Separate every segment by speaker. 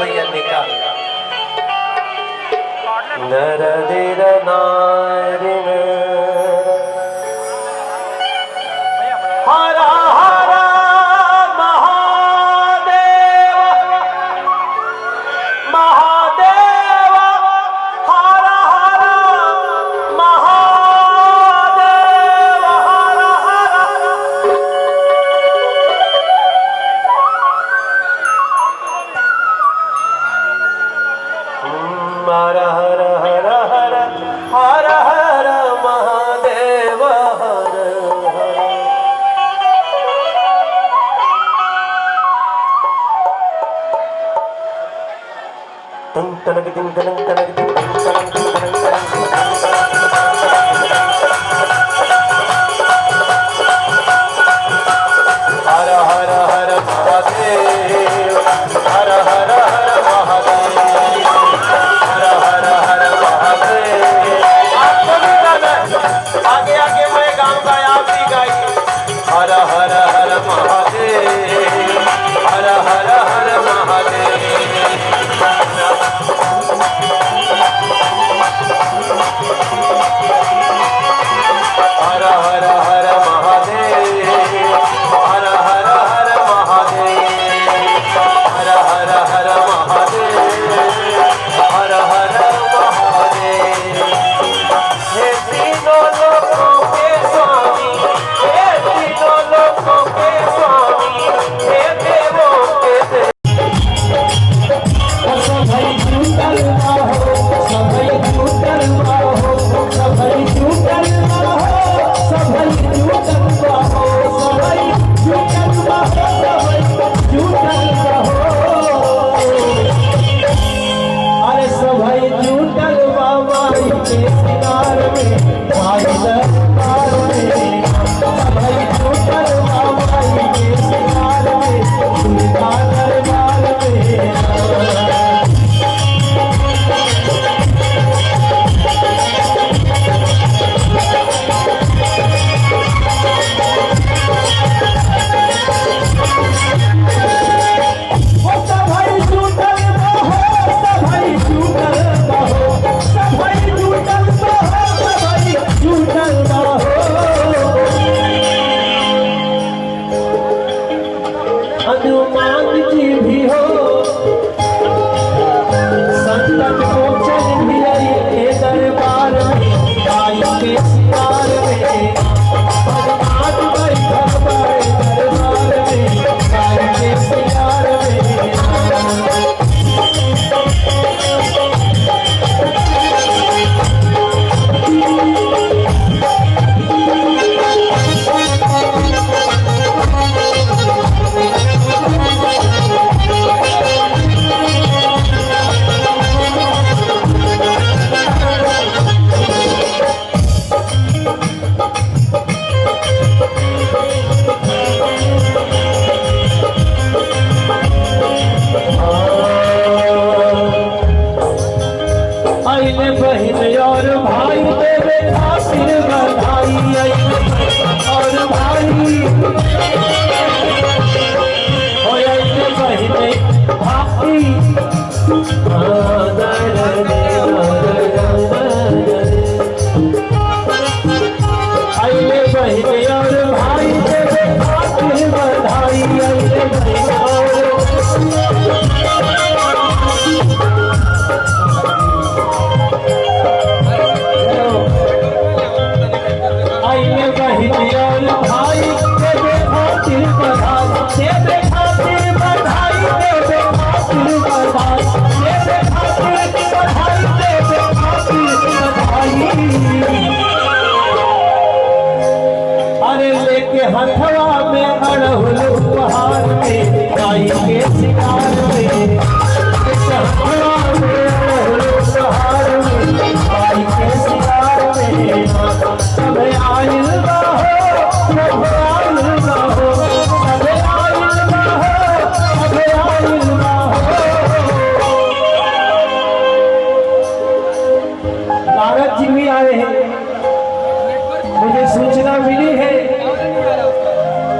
Speaker 1: भैया निकाल नर देर नारिन हरा हरा महादेव महादेव हरा हरा महादेव हरा हरा हर हर हर हर हर हर महादेव हर हर तंग तनक तिंग तनक तनक तिंग तनक तनक हर हर हर महादेव हर हर हर महादेव आगे आगे मैं गाऊंगा आप भी गाइए हर हर हर महादेव हर हर हर महादेव हर हर हर महादेव हर हर हर महादेव हर हर हर महादेव हर हर महादेव हे तीनों लोकों के स्वामी हे तीनों लोकों के स्वामी हे देवों के देव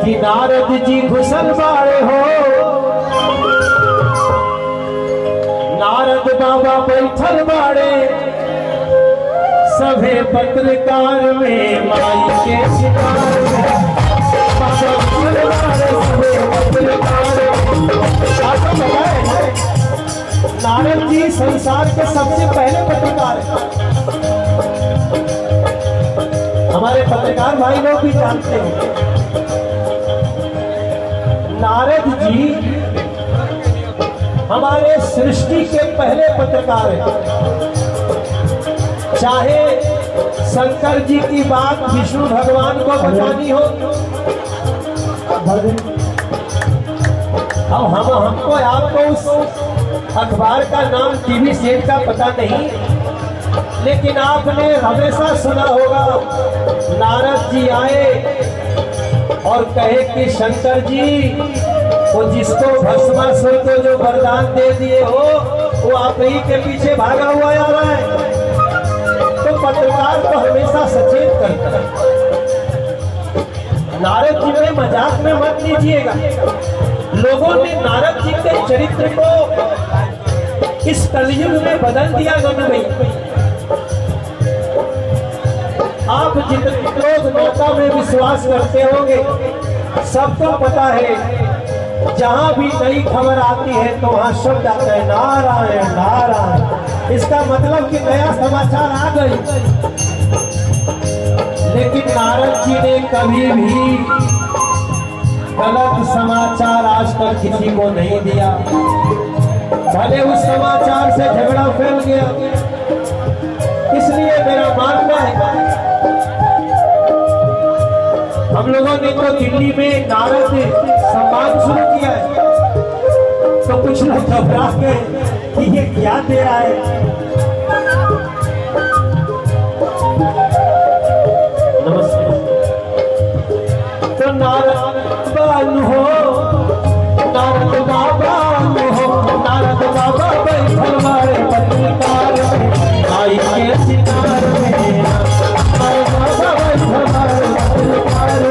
Speaker 1: कि नारद जी घुसल बाड़े हो नारद बाबा बैठल बाड़े सभे पत्रकार में माई के शिकार में सभे पत्रकार में। नारद जी संसार के सबसे पहले पत्रकार हैं। हमारे पत्रकार भाई लोग भी जानते हैं नारद जी हमारे सृष्टि के पहले पत्रकार हैं। चाहे शंकर जी की बात विष्णु भगवान को बतानी हो, अब हमको आपको उस अखबार का नाम टीवी सेट का पता नहीं, लेकिन आपने हमेशा सुना होगा नारद जी आए और कहे कि शंकर जी वो जिसको भस्मासुर को जो वरदान दे दिए हो वो आप ही के पीछे भागा हुआ आ रहा है। तो पत्रकार को हमेशा सचेत करता है। नारद जी में मजाक में मत लीजिएगा। लोगों ने नारद जी के चरित्र को इस कलयुग में बदल दिया गम में। आप जितने लोग नौका में विश्वास करते होंगे सबको पता है जहां भी नई खबर आती है तो वहां शब्द आता है नारायण नारायण। इसका मतलब कि नया समाचार आ गई। लेकिन नारद जी ने कभी भी गलत समाचार आज तक किसी को नहीं दिया। भले उस समाचार से झगड़ा फैल गया। इसलिए मेरा मानना है हम लोगों ने तो दिल्ली में नारद सम्मान शुरू किया है तो कुछ लोग घबरा गए कि ये क्या दे रहा है। नमस्ते। तो नारद बाबा हो नारद बाबा हो नारद बाबा बैठल मारे पत्रकार आई के शिकार में नारद बाबा बैठल मारे पत्रकार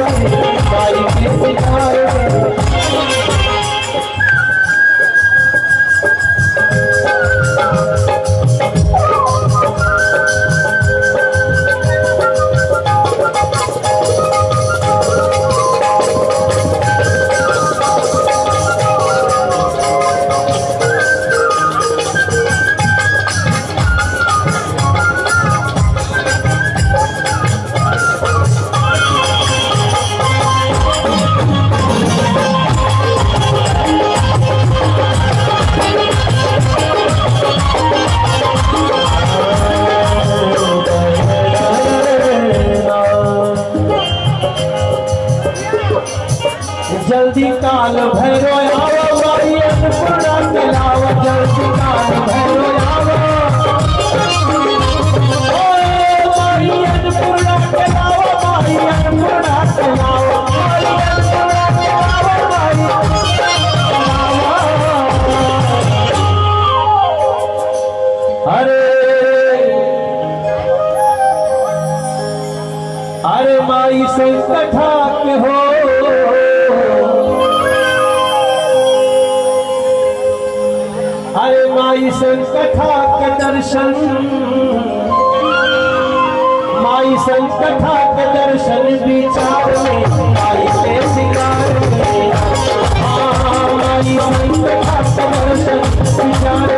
Speaker 1: आई के शिकार में। जल्दी काल भैरो आओ माई अन्नपूर्णा के लाव जल्दी काल भैरो आओ माई अन्नपूर्णा के लाव माई अन्नपूर्णा के लाव माई अन्नपूर्णा के लाव माई अरे माई संकटा के हो अरे माई संकटा के दर्शन माई संकटा के दर्शन विचार में माई के शिकार में माई संकटा के दर्शन विचार